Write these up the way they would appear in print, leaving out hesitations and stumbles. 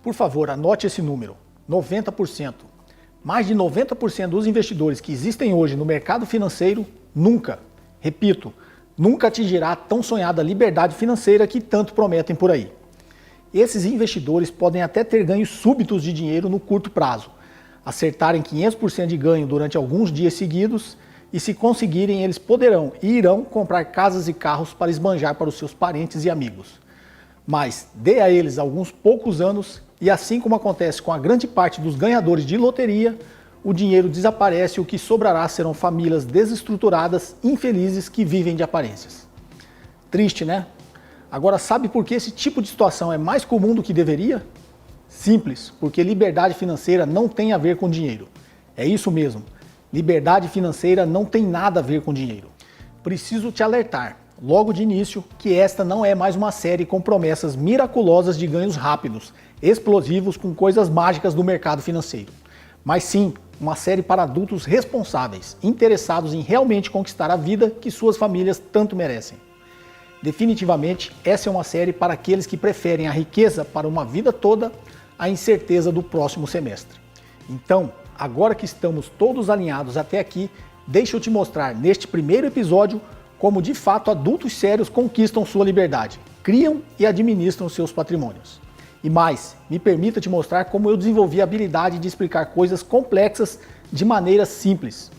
Por favor, anote esse número, 90%. Mais de 90% dos investidores que existem hoje no mercado financeiro nunca, repito, nunca atingirá a tão sonhada liberdade financeira que tanto prometem por aí. Esses investidores podem até ter ganhos súbitos de dinheiro no curto prazo, acertarem 500% de ganho durante alguns dias seguidos e, se conseguirem, eles poderão e irão comprar casas e carros para esbanjar para os seus parentes e amigos. Mas dê a eles alguns poucos anos e, assim como acontece com a grande parte dos ganhadores de loteria, o dinheiro desaparece e o que sobrará serão famílias desestruturadas, infelizes, que vivem de aparências. Triste, né? Agora, sabe por que esse tipo de situação é mais comum do que deveria? Simples, porque liberdade financeira não tem a ver com dinheiro. É isso mesmo, liberdade financeira não tem nada a ver com dinheiro. Preciso te alertar, logo de início, que esta não é mais uma série com promessas miraculosas de ganhos rápidos, explosivos com coisas mágicas do mercado financeiro. Mas sim, uma série para adultos responsáveis, interessados em realmente conquistar a vida que suas famílias tanto merecem. Definitivamente, essa é uma série para aqueles que preferem a riqueza para uma vida toda à incerteza do próximo semestre. Então, agora que estamos todos alinhados até aqui, deixa eu te mostrar neste primeiro episódio como de fato adultos sérios conquistam sua liberdade, criam e administram seus patrimônios. E mais, me permita te mostrar como eu desenvolvi a habilidade de explicar coisas complexas de maneira simples.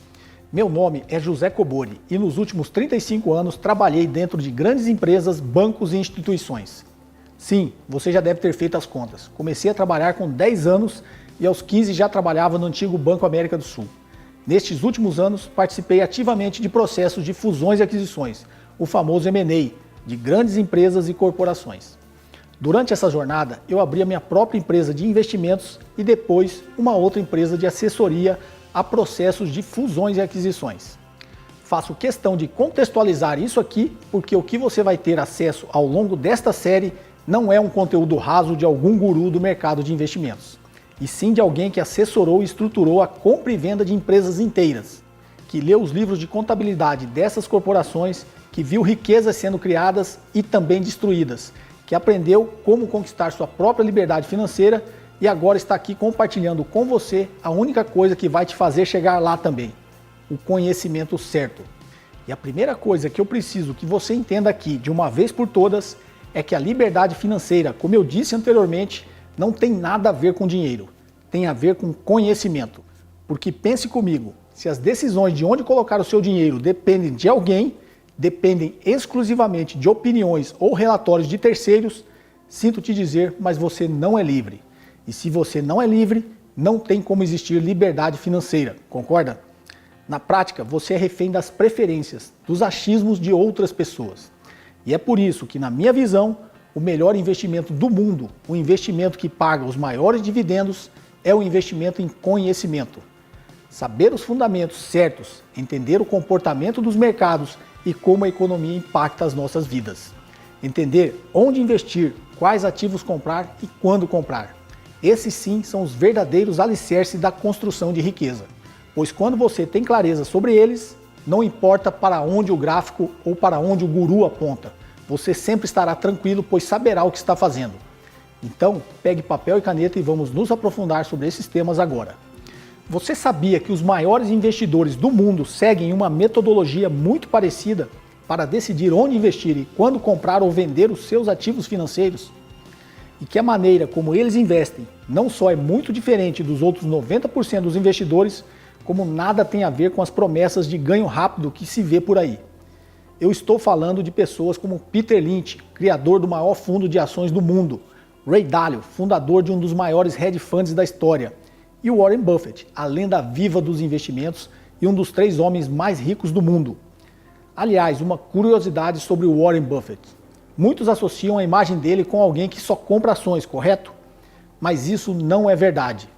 Meu nome é José Cobori e nos últimos 35 anos trabalhei dentro de grandes empresas, bancos e instituições. Sim, você já deve ter feito as contas. Comecei a trabalhar com 10 anos e aos 15 já trabalhava no antigo Banco América do Sul. Nestes últimos anos, participei ativamente de processos de fusões e aquisições, o famoso M&A, de grandes empresas e corporações. Durante essa jornada, eu abri a minha própria empresa de investimentos e depois uma outra empresa de assessoria a processos de fusões e aquisições. Faço questão de contextualizar isso aqui porque o que você vai ter acesso ao longo desta série não é um conteúdo raso de algum guru do mercado de investimentos, e sim de alguém que assessorou e estruturou a compra e venda de empresas inteiras, que leu os livros de contabilidade dessas corporações, que viu riquezas sendo criadas e também destruídas, que aprendeu como conquistar sua própria liberdade financeira e agora está aqui compartilhando com você a única coisa que vai te fazer chegar lá também, o conhecimento certo. E a primeira coisa que eu preciso que você entenda aqui de uma vez por todas é que a liberdade financeira, como eu disse anteriormente, não tem nada a ver com dinheiro, tem a ver com conhecimento. Porque pense comigo, se as decisões de onde colocar o seu dinheiro dependem de alguém, dependem exclusivamente de opiniões ou relatórios de terceiros, sinto te dizer, mas você não é livre. E se você não é livre, não tem como existir liberdade financeira, concorda? Na prática, você é refém das preferências, dos achismos de outras pessoas. E é por isso que, na minha visão, o melhor investimento do mundo, o investimento que paga os maiores dividendos, é o investimento em conhecimento. Saber os fundamentos certos, entender o comportamento dos mercados e como a economia impacta as nossas vidas. Entender onde investir, quais ativos comprar e quando comprar. Esses sim são os verdadeiros alicerces da construção de riqueza. Pois quando você tem clareza sobre eles, não importa para onde o gráfico ou para onde o guru aponta, você sempre estará tranquilo, pois saberá o que está fazendo. Então, pegue papel e caneta e vamos nos aprofundar sobre esses temas agora. Você sabia que os maiores investidores do mundo seguem uma metodologia muito parecida para decidir onde investir e quando comprar ou vender os seus ativos financeiros? E que a maneira como eles investem não só é muito diferente dos outros 90% dos investidores, como nada tem a ver com as promessas de ganho rápido que se vê por aí. Eu estou falando de pessoas como Peter Lynch, criador do maior fundo de ações do mundo, Ray Dalio, fundador de um dos maiores hedge funds da história, e Warren Buffett, a lenda viva dos investimentos e um dos 3 homens mais ricos do mundo. Aliás, uma curiosidade sobre o Warren Buffett. Muitos associam a imagem dele com alguém que só compra ações, correto? Mas isso não é verdade.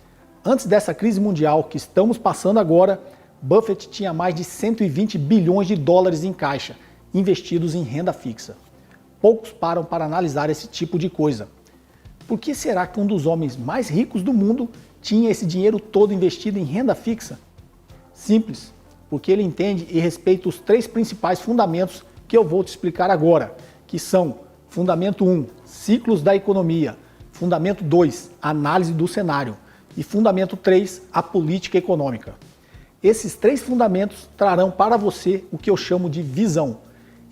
Antes dessa crise mundial que estamos passando agora, Buffett tinha mais de 120 bilhões de dólares em caixa, investidos em renda fixa. Poucos param para analisar esse tipo de coisa. Por que será que um dos homens mais ricos do mundo tinha esse dinheiro todo investido em renda fixa? Simples, porque ele entende e respeita os 3 principais fundamentos que eu vou te explicar agora, que são: fundamento 1, ciclos da economia; Fundamento 2, análise do cenário. E fundamento 3, a política econômica. Esses 3 fundamentos trarão para você o que eu chamo de visão.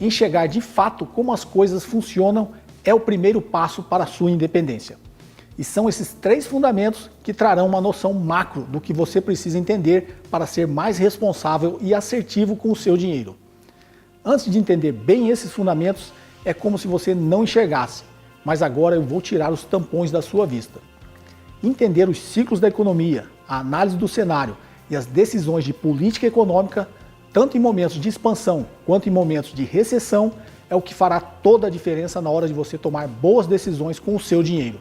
Enxergar de fato como as coisas funcionam é o primeiro passo para a sua independência. E são esses 3 fundamentos que trarão uma noção macro do que você precisa entender para ser mais responsável e assertivo com o seu dinheiro. Antes de entender bem esses fundamentos, é como se você não enxergasse, mas agora eu vou tirar os tampões da sua vista. Entender os ciclos da economia, a análise do cenário e as decisões de política econômica, tanto em momentos de expansão quanto em momentos de recessão, é o que fará toda a diferença na hora de você tomar boas decisões com o seu dinheiro.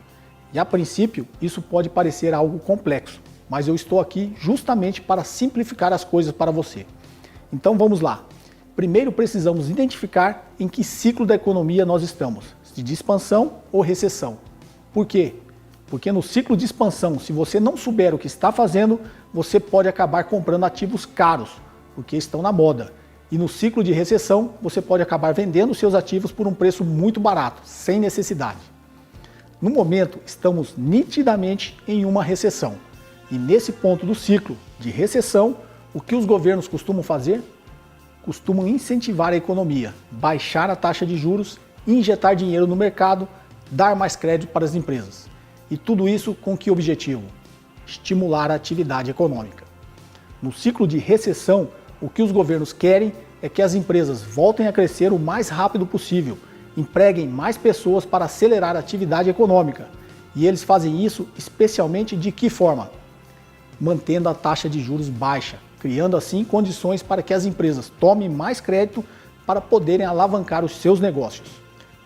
E a princípio, isso pode parecer algo complexo, mas eu estou aqui justamente para simplificar as coisas para você. Então vamos lá. Primeiro precisamos identificar em que ciclo da economia nós estamos, se de expansão ou recessão. Por quê? Porque no ciclo de expansão, se você não souber o que está fazendo, você pode acabar comprando ativos caros, porque estão na moda. E no ciclo de recessão, você pode acabar vendendo seus ativos por um preço muito barato, sem necessidade. No momento, estamos nitidamente em uma recessão. E nesse ponto do ciclo de recessão, o que os governos costumam fazer? Costumam incentivar a economia, baixar a taxa de juros, injetar dinheiro no mercado, dar mais crédito para as empresas. E tudo isso com que objetivo? Estimular a atividade econômica. No ciclo de recessão, o que os governos querem é que as empresas voltem a crescer o mais rápido possível, empreguem mais pessoas para acelerar a atividade econômica. E eles fazem isso especialmente de que forma? Mantendo a taxa de juros baixa, criando assim condições para que as empresas tomem mais crédito para poderem alavancar os seus negócios.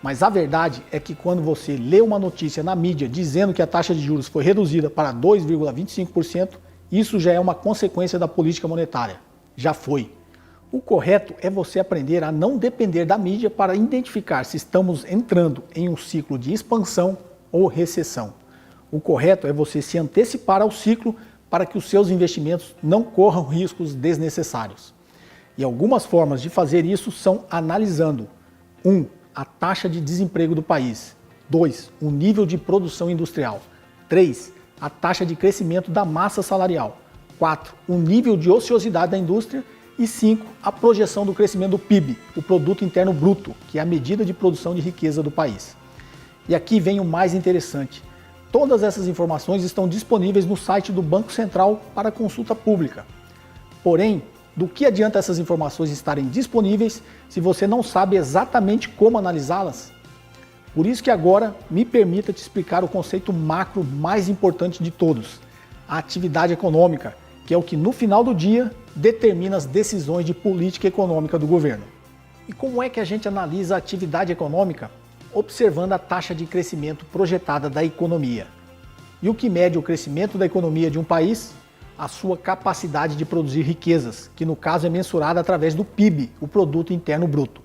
Mas a verdade é que quando você lê uma notícia na mídia dizendo que a taxa de juros foi reduzida para 2,25%, isso já é uma consequência da política monetária. Já foi. O correto é você aprender a não depender da mídia para identificar se estamos entrando em um ciclo de expansão ou recessão. O correto é você se antecipar ao ciclo para que os seus investimentos não corram riscos desnecessários. E algumas formas de fazer isso são analisando 1. A taxa de desemprego do país. 2. O nível de produção industrial. 3. A taxa de crescimento da massa salarial. 4. O nível de ociosidade da indústria. E 5. A projeção do crescimento do PIB, o Produto Interno Bruto, que é a medida de produção de riqueza do país. E aqui vem o mais interessante. Todas essas informações estão disponíveis no site do Banco Central para consulta pública. Porém, do que adianta essas informações estarem disponíveis se você não sabe exatamente como analisá-las? Por isso que agora me permita te explicar o conceito macro mais importante de todos, a atividade econômica, que é o que no final do dia determina as decisões de política econômica do governo. E como é que a gente analisa a atividade econômica? Observando a taxa de crescimento projetada da economia. E o que mede o crescimento da economia de um país? A sua capacidade de produzir riquezas, que no caso é mensurada através do PIB, o Produto Interno Bruto.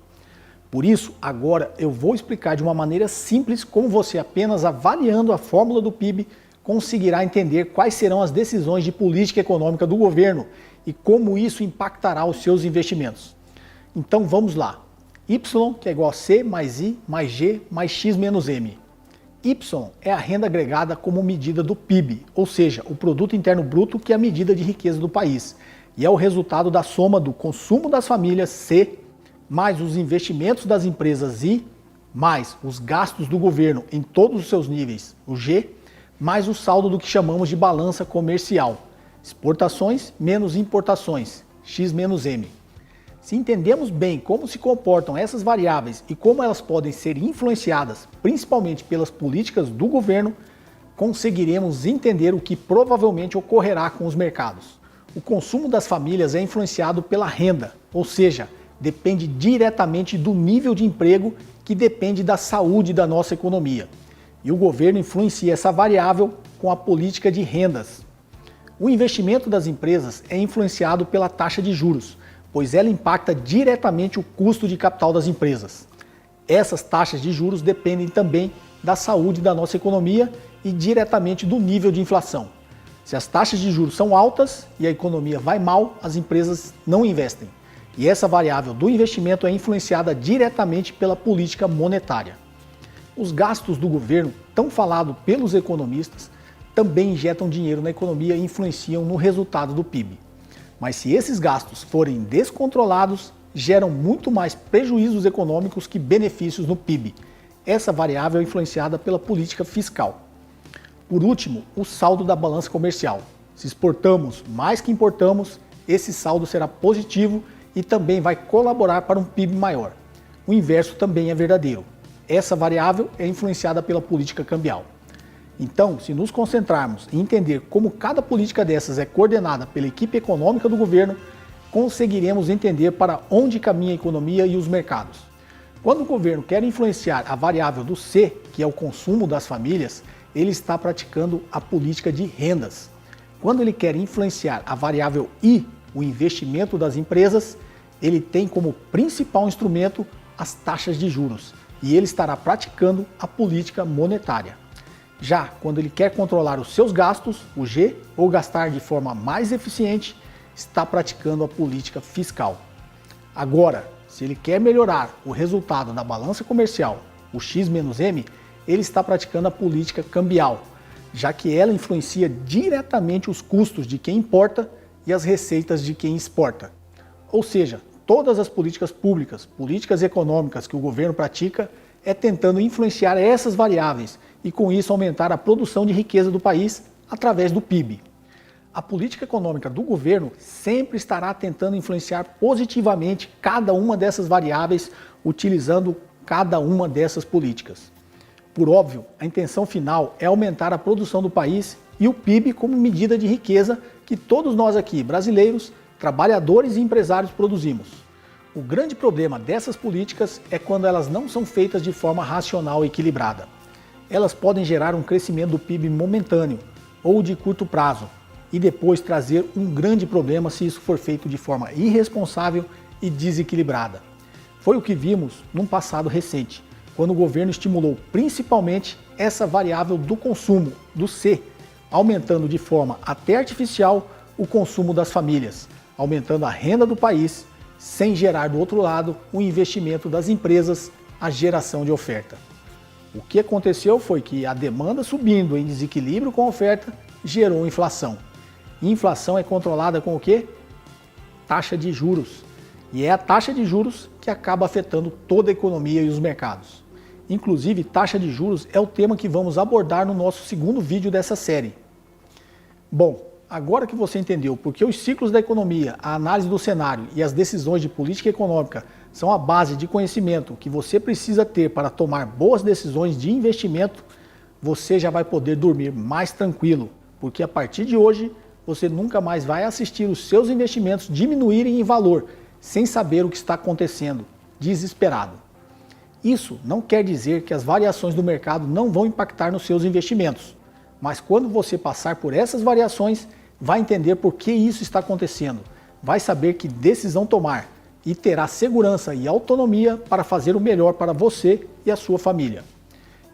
Por isso, agora eu vou explicar de uma maneira simples como você, apenas avaliando a fórmula do PIB, conseguirá entender quais serão as decisões de política econômica do governo e como isso impactará os seus investimentos. Então vamos lá. Y, que é igual a C mais I mais G mais X menos M. Y é a renda agregada como medida do PIB, ou seja, o Produto Interno Bruto, que é a medida de riqueza do país. E é o resultado da soma do consumo das famílias, C, mais os investimentos das empresas, I, mais os gastos do governo em todos os seus níveis, o G, mais o saldo do que chamamos de balança comercial, exportações menos importações, X menos M. Se entendemos bem como se comportam essas variáveis e como elas podem ser influenciadas, principalmente pelas políticas do governo, conseguiremos entender o que provavelmente ocorrerá com os mercados. O consumo das famílias é influenciado pela renda, ou seja, depende diretamente do nível de emprego, que depende da saúde da nossa economia. E o governo influencia essa variável com a política de rendas. O investimento das empresas é influenciado pela taxa de juros, pois ela impacta diretamente o custo de capital das empresas. Essas taxas de juros dependem também da saúde da nossa economia e diretamente do nível de inflação. Se as taxas de juros são altas e a economia vai mal, as empresas não investem. E essa variável do investimento é influenciada diretamente pela política monetária. Os gastos do governo, tão falado pelos economistas, também injetam dinheiro na economia e influenciam no resultado do PIB. Mas se esses gastos forem descontrolados, geram muito mais prejuízos econômicos que benefícios no PIB. Essa variável é influenciada pela política fiscal. Por último, o saldo da balança comercial. Se exportamos mais que importamos, esse saldo será positivo e também vai colaborar para um PIB maior. O inverso também é verdadeiro. Essa variável é influenciada pela política cambial. Então, se nos concentrarmos em entender como cada política dessas é coordenada pela equipe econômica do governo, conseguiremos entender para onde caminha a economia e os mercados. Quando o governo quer influenciar a variável do C, que é o consumo das famílias, ele está praticando a política de rendas. Quando ele quer influenciar a variável I, o investimento das empresas, ele tem como principal instrumento as taxas de juros e ele estará praticando a política monetária. Já quando ele quer controlar os seus gastos, o G, ou gastar de forma mais eficiente, está praticando a política fiscal. Agora, se ele quer melhorar o resultado da balança comercial, o X-M, ele está praticando a política cambial, já que ela influencia diretamente os custos de quem importa e as receitas de quem exporta. Ou seja, todas as políticas públicas, políticas econômicas que o governo pratica é tentando influenciar essas variáveis e com isso aumentar a produção de riqueza do país através do PIB. A política econômica do governo sempre estará tentando influenciar positivamente cada uma dessas variáveis, utilizando cada uma dessas políticas. Por óbvio, a intenção final é aumentar a produção do país e o PIB como medida de riqueza que todos nós aqui, brasileiros, trabalhadores e empresários, produzimos. O grande problema dessas políticas é quando elas não são feitas de forma racional e equilibrada. Elas podem gerar um crescimento do PIB momentâneo ou de curto prazo e depois trazer um grande problema se isso for feito de forma irresponsável e desequilibrada. Foi o que vimos num passado recente, quando o governo estimulou principalmente essa variável do consumo, do C, aumentando de forma até artificial o consumo das famílias, aumentando a renda do país, sem gerar do outro lado o investimento das empresas, a geração de oferta. O que aconteceu foi que a demanda subindo em desequilíbrio com a oferta gerou inflação. E inflação é controlada com o quê? Taxa de juros. E é a taxa de juros que acaba afetando toda a economia e os mercados. Inclusive, taxa de juros é o tema que vamos abordar no nosso segundo vídeo dessa série. Bom, agora que você entendeu por que os ciclos da economia, a análise do cenário e as decisões de política econômica são a base de conhecimento que você precisa ter para tomar boas decisões de investimento, você já vai poder dormir mais tranquilo, porque a partir de hoje você nunca mais vai assistir os seus investimentos diminuírem em valor, sem saber o que está acontecendo, desesperado. Isso não quer dizer que as variações do mercado não vão impactar nos seus investimentos, mas quando você passar por essas variações, vai entender por que isso está acontecendo, vai saber que decisão tomar e terá segurança e autonomia para fazer o melhor para você e a sua família.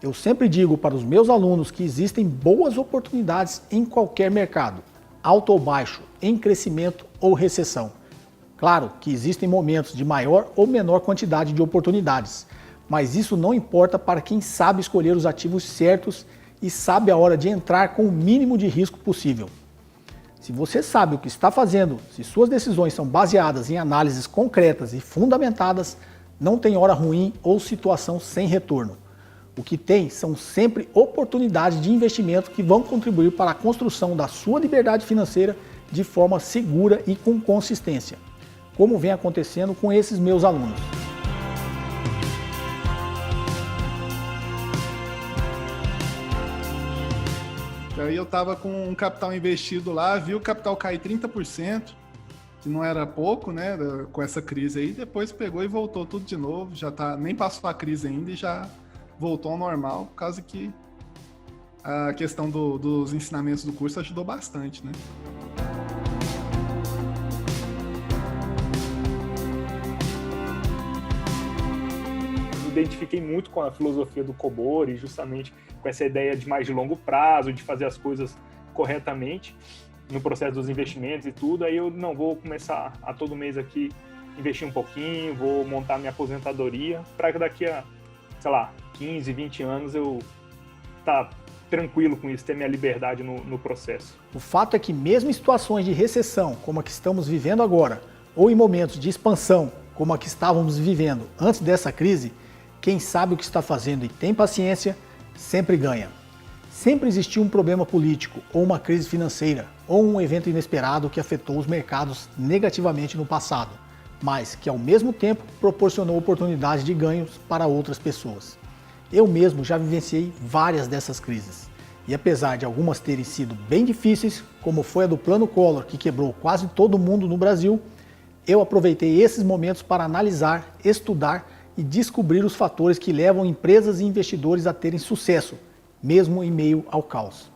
Eu sempre digo para os meus alunos que existem boas oportunidades em qualquer mercado, alto ou baixo, em crescimento ou recessão. Claro que existem momentos de maior ou menor quantidade de oportunidades, mas isso não importa para quem sabe escolher os ativos certos e sabe a hora de entrar com o mínimo de risco possível. Se você sabe o que está fazendo, se suas decisões são baseadas em análises concretas e fundamentadas, não tem hora ruim ou situação sem retorno. O que tem são sempre oportunidades de investimento que vão contribuir para a construção da sua liberdade financeira de forma segura e com consistência, como vem acontecendo com esses meus alunos. Aí eu estava com um capital investido lá, vi o capital cair 30%, que não era pouco, né, com essa crise aí, depois pegou e voltou tudo de novo, já tá, nem passou a crise ainda e já voltou ao normal, por causa que a questão dos ensinamentos do curso ajudou bastante, né? Identifiquei muito com a filosofia do Kobori, justamente com essa ideia de mais de longo prazo, de fazer as coisas corretamente no processo dos investimentos e tudo. Aí eu não vou começar a todo mês aqui investir um pouquinho, vou montar minha aposentadoria para que daqui a sei lá, 15, 20 anos eu tá tranquilo com isso, ter minha liberdade no processo. O fato é que mesmo em situações de recessão, como a que estamos vivendo agora, ou em momentos de expansão, como a que estávamos vivendo antes dessa crise, quem sabe o que está fazendo e tem paciência, sempre ganha. Sempre existiu um problema político, ou uma crise financeira, ou um evento inesperado que afetou os mercados negativamente no passado, mas que ao mesmo tempo proporcionou oportunidades de ganhos para outras pessoas. Eu mesmo já vivenciei várias dessas crises, e apesar de algumas terem sido bem difíceis, como foi a do Plano Collor, que quebrou quase todo mundo no Brasil, eu aproveitei esses momentos para analisar, estudar e descobrir os fatores que levam empresas e investidores a terem sucesso, mesmo em meio ao caos.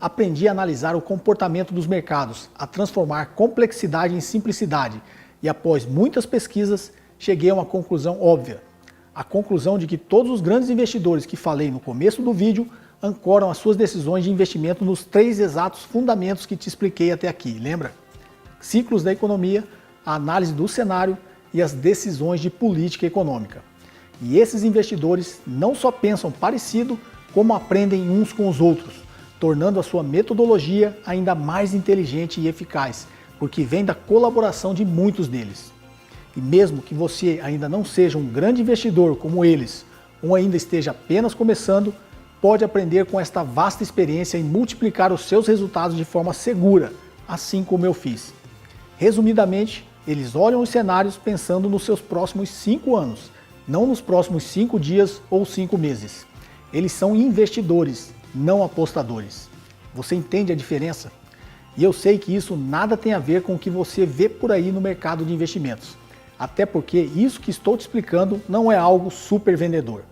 Aprendi a analisar o comportamento dos mercados, a transformar complexidade em simplicidade, e após muitas pesquisas, cheguei a uma conclusão óbvia. A conclusão de que todos os grandes investidores que falei no começo do vídeo ancoram as suas decisões de investimento nos 3 exatos fundamentos que te expliquei até aqui, lembra? Ciclos da economia, a análise do cenário e as decisões de política econômica. E esses investidores não só pensam parecido, como aprendem uns com os outros, tornando a sua metodologia ainda mais inteligente e eficaz, porque vem da colaboração de muitos deles. E mesmo que você ainda não seja um grande investidor como eles, ou ainda esteja apenas começando, pode aprender com esta vasta experiência e multiplicar os seus resultados de forma segura, assim como eu fiz. Resumidamente, eles olham os cenários pensando nos seus próximos 5 anos, não nos próximos 5 dias ou 5 meses. Eles são investidores, não apostadores. Você entende a diferença? E eu sei que isso nada tem a ver com o que você vê por aí no mercado de investimentos. Até porque isso que estou te explicando não é algo super vendedor.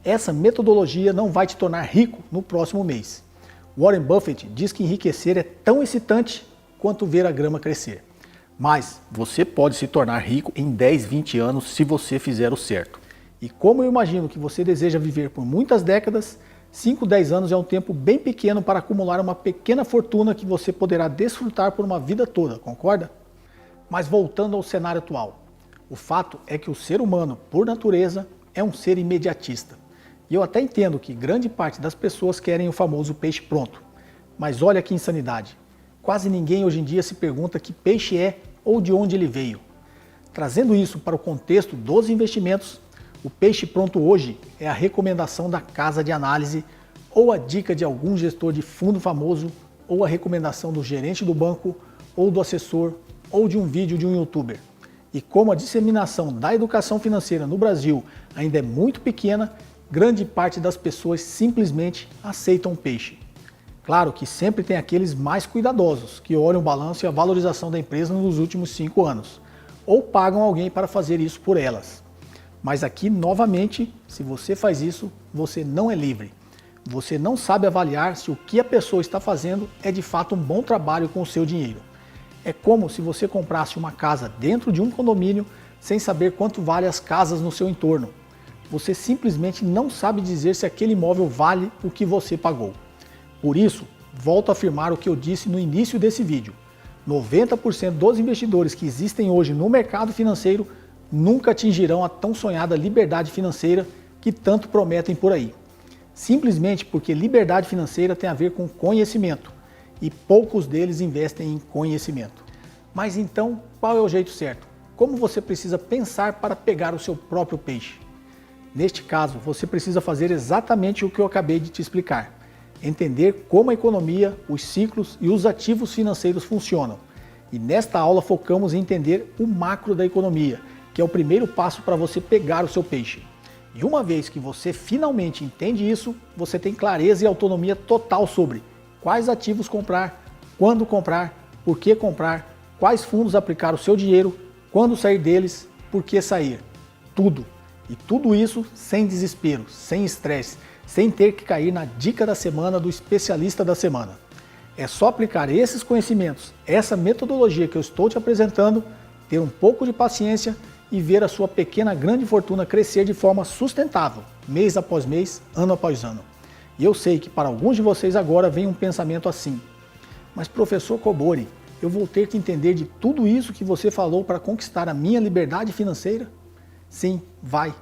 Essa metodologia não vai te tornar rico no próximo mês. Warren Buffett diz que enriquecer é tão excitante quanto ver a grama crescer. Mas você pode se tornar rico em 10, 20 anos se você fizer o certo. E como eu imagino que você deseja viver por muitas décadas, 5, 10 anos é um tempo bem pequeno para acumular uma pequena fortuna que você poderá desfrutar por uma vida toda, concorda? Mas voltando ao cenário atual, o fato é que o ser humano, por natureza, é um ser imediatista. E eu até entendo que grande parte das pessoas querem o famoso peixe pronto. Mas olha que insanidade. Quase ninguém hoje em dia se pergunta que peixe é ou de onde ele veio. Trazendo isso para o contexto dos investimentos, o peixe pronto hoje é a recomendação da casa de análise, ou a dica de algum gestor de fundo famoso, ou a recomendação do gerente do banco, ou do assessor, ou de um vídeo de um youtuber. E como a disseminação da educação financeira no Brasil ainda é muito pequena, grande parte das pessoas simplesmente aceitam o peixe. Claro que sempre tem aqueles mais cuidadosos, que olham o balanço e a valorização da empresa nos últimos 5 anos, ou pagam alguém para fazer isso por elas. Mas aqui, novamente, se você faz isso, você não é livre. Você não sabe avaliar se o que a pessoa está fazendo é de fato um bom trabalho com o seu dinheiro. É como se você comprasse uma casa dentro de um condomínio sem saber quanto vale as casas no seu entorno. Você simplesmente não sabe dizer se aquele imóvel vale o que você pagou. Por isso, volto a afirmar o que eu disse no início desse vídeo. 90% dos investidores que existem hoje no mercado financeiro nunca atingirão a tão sonhada liberdade financeira que tanto prometem por aí. Simplesmente porque liberdade financeira tem a ver com conhecimento e poucos deles investem em conhecimento. Mas então, qual é o jeito certo? Como você precisa pensar para pegar o seu próprio peixe? Neste caso, você precisa fazer exatamente o que eu acabei de te explicar. Entender como a economia, os ciclos e os ativos financeiros funcionam. E nesta aula focamos em entender o macro da economia, que é o primeiro passo para você pegar o seu peixe. E uma vez que você finalmente entende isso, você tem clareza e autonomia total sobre quais ativos comprar, quando comprar, por que comprar, quais fundos aplicar o seu dinheiro, quando sair deles, por que sair. Tudo. E tudo isso sem desespero, sem estresse, sem ter que cair na dica da semana do especialista da semana. É só aplicar esses conhecimentos, essa metodologia que eu estou te apresentando, ter um pouco de paciência e ver a sua pequena grande fortuna crescer de forma sustentável, mês após mês, ano após ano. E eu sei que para alguns de vocês agora vem um pensamento assim: mas professor Kobori, eu vou ter que entender de tudo isso que você falou para conquistar a minha liberdade financeira? Sim, vai.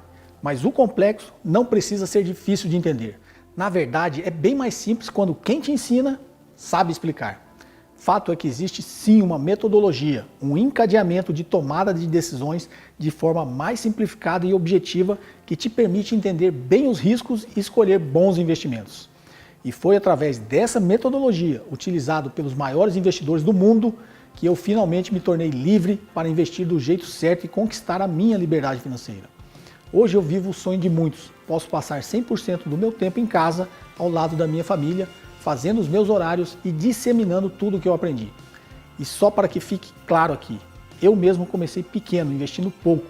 Mas o complexo não precisa ser difícil de entender. Na verdade, é bem mais simples quando quem te ensina sabe explicar. Fato é que existe sim uma metodologia, um encadeamento de tomada de decisões de forma mais simplificada e objetiva que te permite entender bem os riscos e escolher bons investimentos. E foi através dessa metodologia, utilizada pelos maiores investidores do mundo, que eu finalmente me tornei livre para investir do jeito certo e conquistar a minha liberdade financeira. Hoje eu vivo o sonho de muitos, posso passar 100% do meu tempo em casa, ao lado da minha família, fazendo os meus horários e disseminando tudo o que eu aprendi. E só para que fique claro aqui, eu mesmo comecei pequeno, investindo pouco.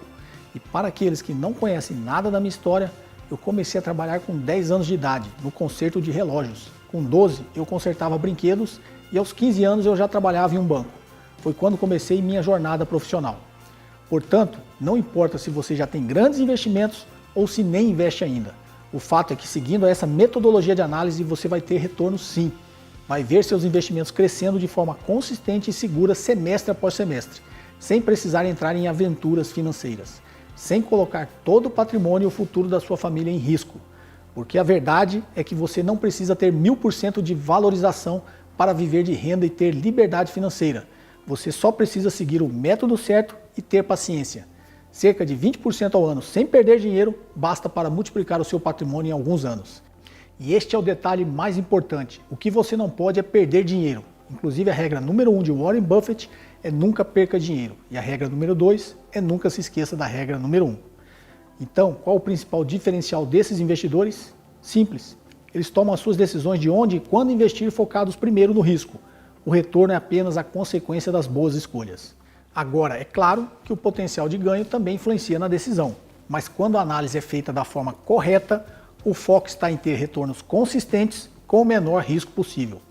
E para aqueles que não conhecem nada da minha história, eu comecei a trabalhar com 10 anos de idade, no conserto de relógios. Com 12, eu consertava brinquedos e aos 15 anos eu já trabalhava em um banco. Foi quando comecei minha jornada profissional. Portanto, não importa se você já tem grandes investimentos ou se nem investe ainda. O fato é que seguindo essa metodologia de análise você vai ter retorno sim. Vai ver seus investimentos crescendo de forma consistente e segura semestre após semestre, sem precisar entrar em aventuras financeiras, sem colocar todo o patrimônio e o futuro da sua família em risco. Porque a verdade é que você não precisa ter 1000% de valorização para viver de renda e ter liberdade financeira. Você só precisa seguir o método certo e ter paciência. Cerca de 20% ao ano sem perder dinheiro basta para multiplicar o seu patrimônio em alguns anos. E este é o detalhe mais importante. O que você não pode é perder dinheiro. Inclusive a regra número 1 de Warren Buffett é nunca perca dinheiro. E a regra número 2 é nunca se esqueça da regra número 1. Então, qual o principal diferencial desses investidores? Simples. Eles tomam as suas decisões de onde e quando investir focados primeiro no risco. O retorno é apenas a consequência das boas escolhas. Agora, é claro que o potencial de ganho também influencia na decisão, mas quando a análise é feita da forma correta, o foco está em ter retornos consistentes com o menor risco possível.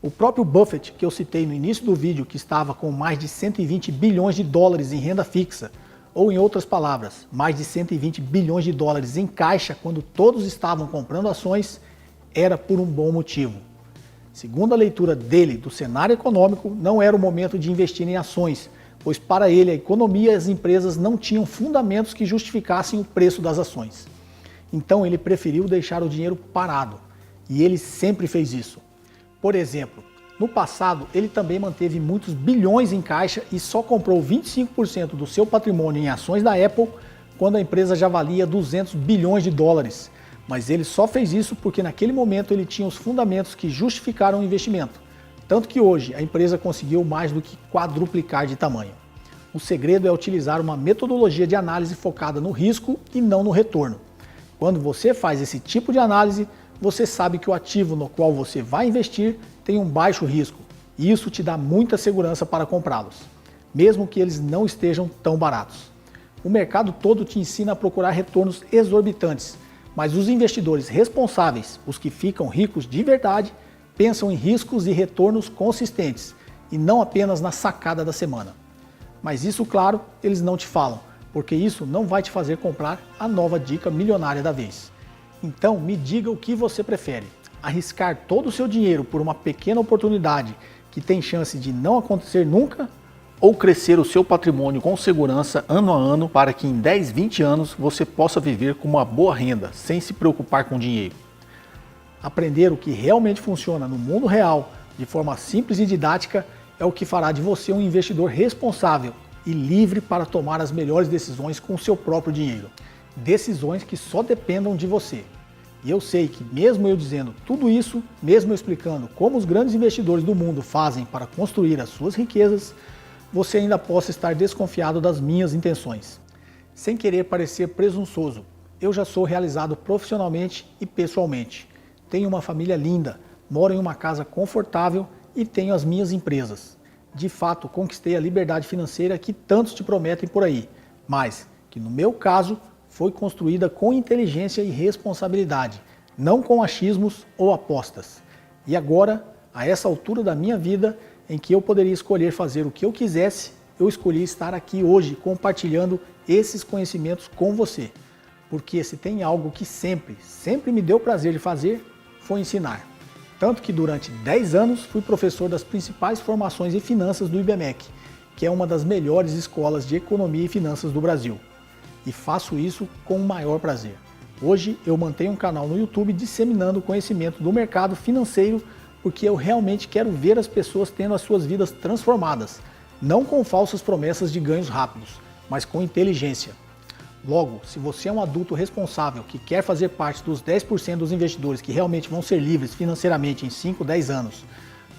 O próprio Buffett, que eu citei no início do vídeo, que estava com mais de 120 bilhões de dólares em renda fixa, ou em outras palavras, mais de 120 bilhões de dólares em caixa quando todos estavam comprando ações, era por um bom motivo. Segundo a leitura dele do cenário econômico, não era o momento de investir em ações, pois para ele a economia e as empresas não tinham fundamentos que justificassem o preço das ações. Então ele preferiu deixar o dinheiro parado, e ele sempre fez isso. Por exemplo, no passado ele também manteve muitos bilhões em caixa e só comprou 25% do seu patrimônio em ações da Apple quando a empresa já valia 200 bilhões de dólares. Mas ele só fez isso porque naquele momento ele tinha os fundamentos que justificaram o investimento. Tanto que hoje a empresa conseguiu mais do que quadruplicar de tamanho. O segredo é utilizar uma metodologia de análise focada no risco e não no retorno. Quando você faz esse tipo de análise, você sabe que o ativo no qual você vai investir tem um baixo risco e isso te dá muita segurança para comprá-los, mesmo que eles não estejam tão baratos. O mercado todo te ensina a procurar retornos exorbitantes, mas os investidores responsáveis, os que ficam ricos de verdade, pensam em riscos e retornos consistentes e não apenas na sacada da semana. Mas isso, claro, eles não te falam, porque isso não vai te fazer comprar a nova dica milionária da vez. Então me diga o que você prefere, arriscar todo o seu dinheiro por uma pequena oportunidade que tem chance de não acontecer nunca, ou crescer o seu patrimônio com segurança ano a ano para que em 10, 20 anos você possa viver com uma boa renda, sem se preocupar com dinheiro. Aprender o que realmente funciona no mundo real, de forma simples e didática, é o que fará de você um investidor responsável e livre para tomar as melhores decisões com o seu próprio dinheiro. Decisões que só dependam de você. E eu sei que mesmo eu dizendo tudo isso, mesmo eu explicando como os grandes investidores do mundo fazem para construir as suas riquezas, você ainda possa estar desconfiado das minhas intenções. Sem querer parecer presunçoso, eu já sou realizado profissionalmente e pessoalmente. Tenho uma família linda, moro em uma casa confortável e tenho as minhas empresas. De fato, conquistei a liberdade financeira que tantos te prometem por aí, mas que no meu caso foi construída com inteligência e responsabilidade, não com achismos ou apostas. E agora, a essa altura da minha vida, em que eu poderia escolher fazer o que eu quisesse, eu escolhi estar aqui hoje compartilhando esses conhecimentos com você. Porque se tem algo que sempre me deu prazer de fazer, foi ensinar. Tanto que durante 10 anos fui professor das principais formações em finanças do IBMEC, que é uma das melhores escolas de economia e finanças do Brasil. e faço isso com o maior prazer. Hoje eu mantenho um canal no YouTube disseminando conhecimento do mercado financeiro porque eu realmente quero ver as pessoas tendo as suas vidas transformadas, não com falsas promessas de ganhos rápidos, mas com inteligência. Logo, se você é um adulto responsável que quer fazer parte dos 10% dos investidores que realmente vão ser livres financeiramente em 5, 10 anos,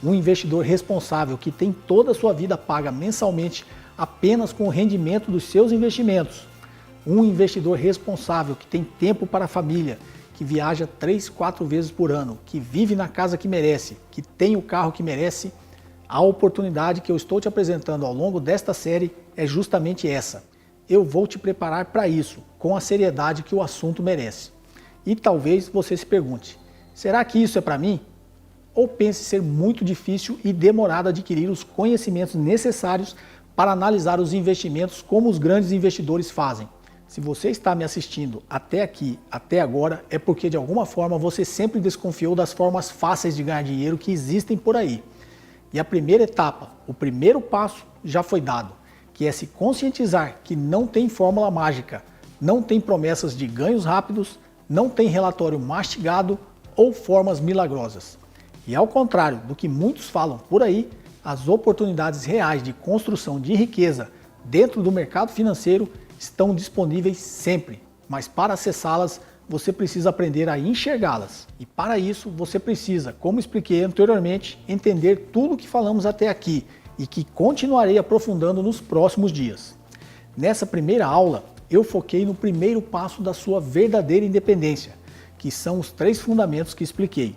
um investidor responsável que tem toda a sua vida paga mensalmente apenas com o rendimento dos seus investimentos, um investidor responsável que tem tempo para a família, que viaja 3, 4 vezes por ano, que vive na casa que merece, que tem o carro que merece, a oportunidade que eu estou te apresentando ao longo desta série é justamente essa. Eu vou te preparar para isso, com a seriedade que o assunto merece. E talvez você se pergunte, será que isso é para mim? Ou pense ser muito difícil e demorado adquirir os conhecimentos necessários para analisar os investimentos como os grandes investidores fazem. Se você está me assistindo até aqui, até agora, é porque de alguma forma você sempre desconfiou das formas fáceis de ganhar dinheiro que existem por aí. E a primeira etapa, o primeiro passo já foi dado, que é se conscientizar que não tem fórmula mágica, não tem promessas de ganhos rápidos, não tem relatório mastigado ou formas milagrosas. E ao contrário do que muitos falam por aí, as oportunidades reais de construção de riqueza dentro do mercado financeiro estão disponíveis sempre, mas para acessá-las você precisa aprender a enxergá-las. E para isso você precisa, como expliquei anteriormente, entender tudo o que falamos até aqui e que continuarei aprofundando nos próximos dias. Nessa primeira aula, eu foquei no primeiro passo da sua verdadeira independência, que são os 3 fundamentos que expliquei.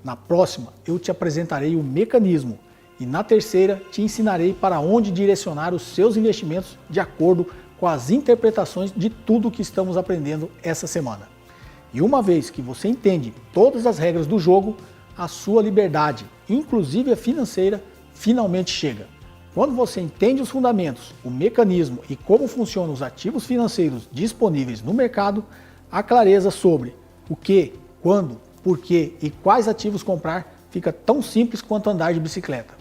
Na próxima, eu te apresentarei o mecanismo e na terceira, te ensinarei para onde direcionar os seus investimentos de acordo com as interpretações de tudo que estamos aprendendo essa semana. E uma vez que você entende todas as regras do jogo, a sua liberdade, inclusive a financeira, finalmente chega. Quando você entende os fundamentos, o mecanismo e como funcionam os ativos financeiros disponíveis no mercado, a clareza sobre o que, quando, por que e quais ativos comprar fica tão simples quanto andar de bicicleta.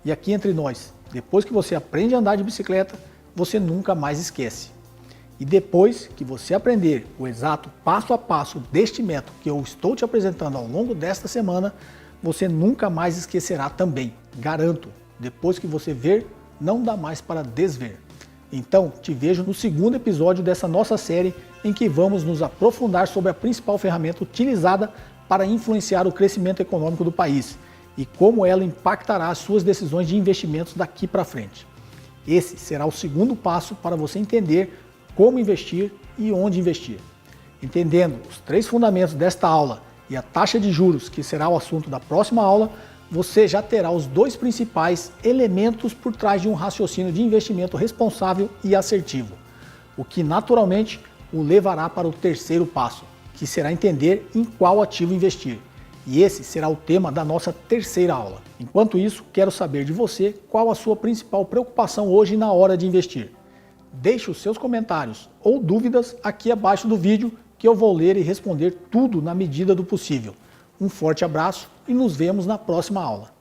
E aqui entre nós, depois que você aprende a andar de bicicleta, você nunca mais esquece. E depois que você aprender o exato passo a passo deste método que eu estou te apresentando ao longo desta semana, você nunca mais esquecerá também, garanto. Depois que você ver, não dá mais para desver. Então, te vejo no segundo episódio dessa nossa série, em que vamos nos aprofundar sobre a principal ferramenta utilizada para influenciar o crescimento econômico do país e como ela impactará as suas decisões de investimentos daqui para frente. Esse será o segundo passo para você entender como investir e onde investir. Entendendo os 3 fundamentos desta aula e a taxa de juros, que será o assunto da próxima aula, você já terá os 2 principais elementos por trás de um raciocínio de investimento responsável e assertivo, o que naturalmente o levará para o terceiro passo, que será entender em qual ativo investir. E esse será o tema da nossa terceira aula. Enquanto isso, quero saber de você qual a sua principal preocupação hoje na hora de investir. Deixe os seus comentários ou dúvidas aqui abaixo do vídeo que eu vou ler e responder tudo na medida do possível. Um forte abraço e nos vemos na próxima aula.